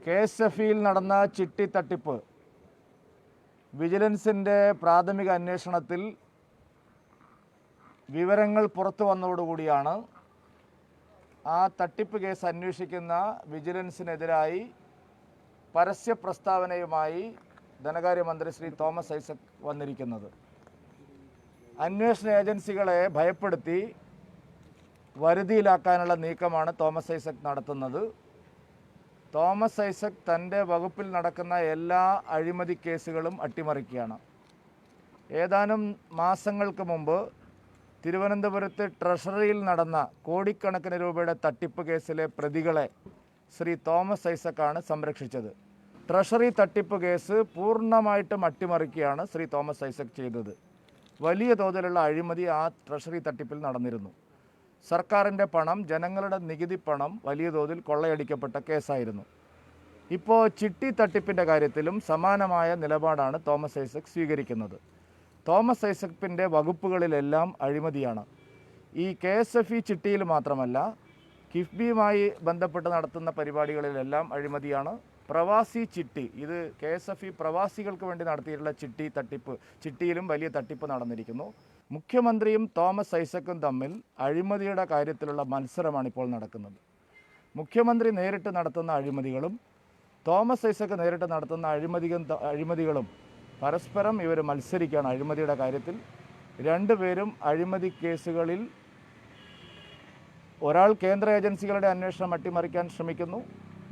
KSFയിൽ നടന്ന ചിട്ടി തട്ടിപ്പ് വിജിലൻസിൻ്റെ പ്രാഥമിക അന്വേഷണത്തിൽ വിവരങ്ങൾ പുറത്തു വന്നതോടുകൂടിയാണ് ആ തട്ടിപ്പ് കേസ് അന്വേഷിക്കുന്ന വിജിലൻസിനെതിരായി പരസ്യ പ്രസ്താവനയുമായി ധനകാര്യമന്ത്രി ശ്രീ തോമസ് ഐസക് വന്നിരിക്കുന്നത്. അന്വേഷണ ഏജൻസികളെ ഭയപ്പെടുത്തി വരുതിയിലാക്കാനുള്ള നീക്കമാണ് തോമസ് ഐസക് നടത്തുന്നത്. തോമസ് ഐസക് തൻ്റെ വകുപ്പിൽ നടക്കുന്ന എല്ലാ അഴിമതി കേസുകളും അട്ടിമറിക്കുകയാണ്. ഏതാനും മാസങ്ങൾക്ക് മുമ്പ് തിരുവനന്തപുരത്ത് ട്രഷറിയിൽ നടന്ന കോടിക്കണക്കിന് രൂപയുടെ തട്ടിപ്പ് കേസിലെ പ്രതികളെ ശ്രീ തോമസ് ഐസക്കാണ് സംരക്ഷിച്ചത്. ട്രഷറി തട്ടിപ്പ് കേസ് പൂർണ്ണമായിട്ടും അട്ടിമറിക്കുകയാണ് ശ്രീ തോമസ് ഐസക് ചെയ്തത്. വലിയ തോതിലുള്ള അഴിമതി ആ ട്രഷറി തട്ടിപ്പിൽ നടന്നിരുന്നു. സർക്കാരിൻ്റെ പണം, ജനങ്ങളുടെ നികുതി പണം വലിയ തോതിൽ കൊള്ളയടിക്കപ്പെട്ട കേസായിരുന്നു. ഇപ്പോൾ ചിട്ടി തട്ടിപ്പിൻ്റെ കാര്യത്തിലും സമാനമായ നിലപാടാണ് തോമസ് ഐസക് സ്വീകരിക്കുന്നത്. തോമസ് ഐസക്കിൻ്റെ വകുപ്പുകളിലെല്ലാം അഴിമതിയാണ്. ഈ KSFE ചിട്ടിയിൽ മാത്രമല്ല, കിഫ്ബിയുമായി ബന്ധപ്പെട്ട് നടത്തുന്ന പരിപാടികളിലെല്ലാം അഴിമതിയാണ്. പ്രവാസി ചിട്ടി, ഇത് KSFE പ്രവാസികൾക്ക് വേണ്ടി നടത്തിയിട്ടുള്ള ചിട്ടിയിലും വലിയ തട്ടിപ്പ് നടന്നിരിക്കുന്നു. മുഖ്യമന്ത്രിയും തോമസ് ഐസക്കും തമ്മിൽ അഴിമതിയുടെ കാര്യത്തിലുള്ള മത്സരമാണ് ഇപ്പോൾ നടക്കുന്നത്. മുഖ്യമന്ത്രി നേരിട്ട് നടത്തുന്ന അഴിമതികളും തോമസ് ഐസക് നേരിട്ട് നടത്തുന്ന അഴിമതികളും പരസ്പരം ഇവർ മത്സരിക്കുകയാണ്. അഴിമതിയുടെ കാര്യത്തിൽ രണ്ടുപേരും അഴിമതി കേസുകളിൽ ഒരാൾ കേന്ദ്ര ഏജൻസികളുടെ അന്വേഷണം അട്ടിമറിക്കാൻ ശ്രമിക്കുന്നു,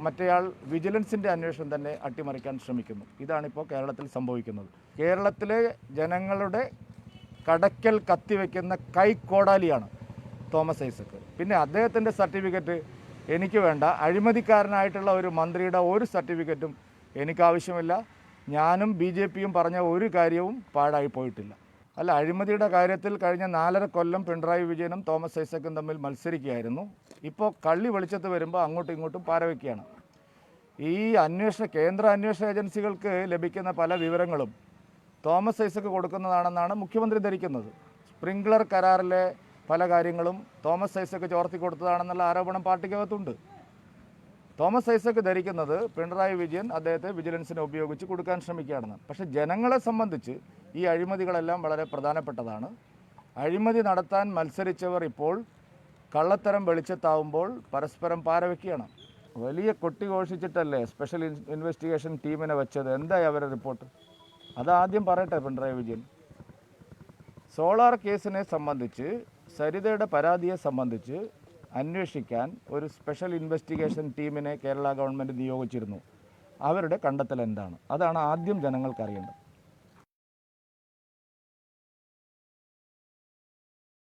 മറ്റേയാൾ വിജിലൻസിൻ്റെ അന്വേഷണം തന്നെ അട്ടിമറിക്കാൻ ശ്രമിക്കുന്നു. ഇതാണിപ്പോൾ കേരളത്തിൽ സംഭവിക്കുന്നത്. കേരളത്തിലെ ജനങ്ങളുടെ കടക്കൽ കത്തിവെക്കുന്ന കൈക്കോടാലിയാണ് തോമസ് ഐസക്. പിന്നെ അദ്ദേഹത്തിൻ്റെ സർട്ടിഫിക്കറ്റ് എനിക്ക് വേണ്ട. അഴിമതിക്കാരനായിട്ടുള്ള ഒരു മന്ത്രിയുടെ ഒരു സർട്ടിഫിക്കറ്റും എനിക്കാവശ്യമില്ല. ഞാനും BJPയും പറഞ്ഞ ഒരു കാര്യവും പാഴായി പോയിട്ടില്ല. അല്ല, അഴിമതിയുടെ കാര്യത്തിൽ കഴിഞ്ഞ 4.5 കൊല്ലം പിണറായി വിജയനും തോമസ് ഐസക്കും തമ്മിൽ മത്സരിക്കുകയായിരുന്നു. ഇപ്പോൾ കള്ളി വെളിച്ചത്ത് വരുമ്പോൾ അങ്ങോട്ടും ഇങ്ങോട്ടും പാരവയ്ക്കുകയാണ്. ഈ കേന്ദ്ര അന്വേഷണ ഏജൻസികൾക്ക് ലഭിക്കുന്ന പല വിവരങ്ങളും തോമസ് ഐസക് കൊടുക്കുന്നതാണെന്നാണ് മുഖ്യമന്ത്രി ധരിക്കുന്നത്. സ്പ്രിംഗ്ലർ കരാറിലെ പല കാര്യങ്ങളും തോമസ് ഐസക് ചോർത്തി കൊടുത്തതാണെന്നുള്ള ആരോപണം പാർട്ടിക്കകത്തുണ്ട്. തോമസ് ഐസക് ധരിക്കുന്നത് പിണറായി വിജയൻ അദ്ദേഹത്തെ വിജിലൻസിനെ ഉപയോഗിച്ച് കൊടുക്കാൻ ശ്രമിക്കുകയാണെന്ന്. പക്ഷേ ജനങ്ങളെ സംബന്ധിച്ച് ഈ അഴിമതികളെല്ലാം വളരെ പ്രധാനപ്പെട്ടതാണ്. അഴിമതി നടത്താൻ മത്സരിച്ചവർ ഇപ്പോൾ കള്ളത്തരം വെളിച്ചത്താവുമ്പോൾ പരസ്പരം പാരവയ്ക്കുകയാണ്. വലിയ കൊട്ടിഘോഷിച്ചിട്ടല്ലേ സ്പെഷ്യൽ ഇൻവെസ്റ്റിഗേഷൻ ടീമിനെ വെച്ചത്? എന്തായി അവരുടെ റിപ്പോർട്ട്? അതാദ്യം പറയട്ടെ പിണറായി വിജയൻ. സോളാർ കേസിനെ സംബന്ധിച്ച്, സരിതയുടെ പരാതിയെ സംബന്ധിച്ച് അന്വേഷിക്കാൻ ഒരു സ്പെഷ്യൽ ഇൻവെസ്റ്റിഗേഷൻ ടീമിനെ കേരള ഗവൺമെൻറ് നിയോഗിച്ചിരുന്നു. അവരുടെ കണ്ടെത്തൽ എന്താണ്? അതാണ് ആദ്യം ജനങ്ങൾക്കറിയേണ്ടത്.